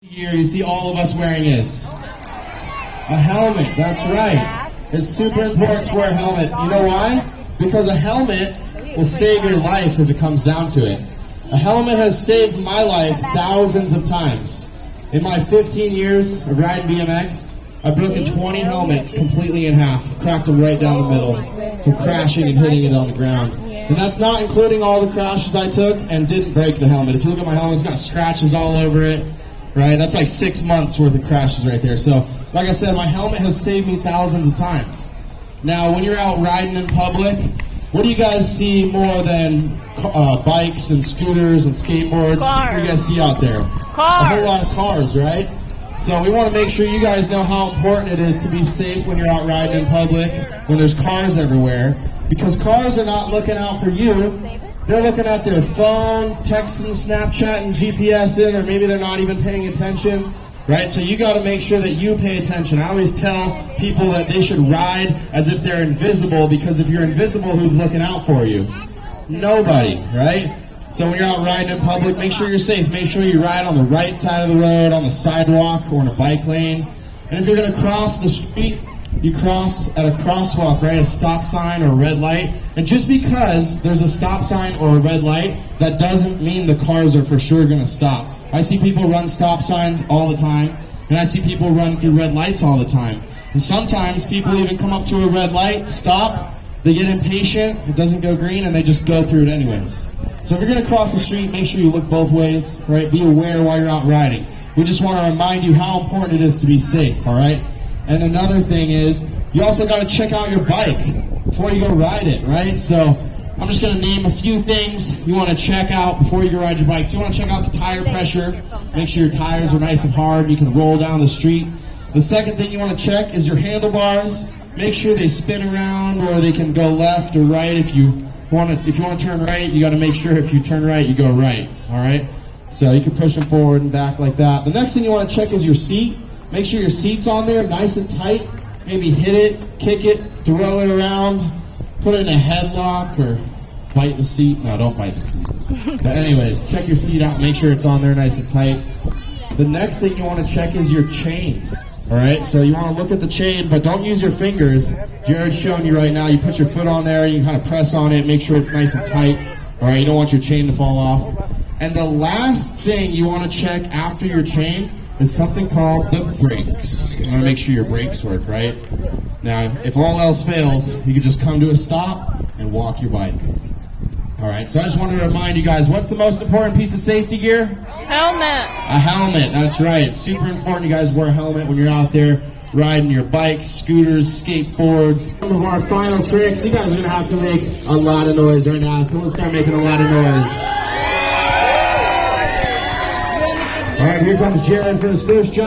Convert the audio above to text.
Here you see all of us wearing is a helmet. That's right. It's super important to wear a helmet. You know why? Because a helmet will save your life if it comes down to it. A helmet has saved my life thousands of times. In my 15 years of riding BMX, I've broken 20 helmets completely in half, cracked them right down the middle from crashing and hitting it on the ground. And that's not including all the crashes I took and didn't break the helmet. If you look at my helmet, it's got scratches all over it. Right, that's like 6 months worth of crashes right there. So, like I said, my helmet has saved me thousands of times. Now, when you're out riding in public, what do you guys see more than bikes and scooters and skateboards? Cars. What do you guys see out there? Cars. A whole lot of cars, right? So we want to make sure you guys know how important it is to be safe when you're out riding in public, when there's cars everywhere, because cars are not looking out for you. They're looking at their phone, texting, Snapchatting, GPS in, or maybe they're not even paying attention, right? So you got to make sure that you pay attention. I always tell people that they should ride as if they're invisible, because if you're invisible, who's looking out for you? Nobody, right? So when you're out riding in public, make sure you're safe. Make sure you ride on the right side of the road, on the sidewalk, or in a bike lane. And if you're going to cross the street, you cross at a crosswalk, right? A stop sign or a red light. And just because there's a stop sign or a red light, that doesn't mean the cars are for sure going to stop. I see people run stop signs all the time, and I see people run through red lights all the time. And sometimes people even come up to a red light, stop, they get impatient, it doesn't go green, and they just go through it anyways. So if you're going to cross the street, make sure you look both ways, right? Be aware while you're out riding. We just want to remind you how important it is to be safe, all right? And another thing is, you also got to check out your bike before you go ride it, right? So I'm just going to name a few things you want to check out before you go ride your bike. So you want to check out the tire pressure. Make sure your tires are nice and hard. You can roll down the street. The second thing you want to check is your handlebars. Make sure they spin around, or they can go left or right. If you want to turn right, you got to make sure if you turn right, you go right, all right? So you can push them forward and back like that. The next thing you want to check is your seat. Make sure your seat's on there, nice and tight. Maybe hit it, kick it, throw it around, put it in a headlock, or bite the seat. No, don't bite the seat. But anyways, check your seat out, make sure it's on there nice and tight. The next thing you want to check is your chain. All right, so you want to look at the chain, but don't use your fingers. Jared's showing you right now. You put your foot on there, you kind of press on it, make sure it's nice and tight. All right, you don't want your chain to fall off. And the last thing you want to check after your chain is something called the brakes. You want to make sure your brakes work, right? Now, if all else fails, you can just come to a stop and walk your bike. All right, so I just wanted to remind you guys, what's the most important piece of safety gear? Helmet. A helmet, that's right. It's super important you guys wear a helmet when you're out there riding your bikes, scooters, skateboards. Some of our final tricks, you guys are going to have to make a lot of noise right now, so let's start making a lot of noise. All right, here comes Jared for his first jump.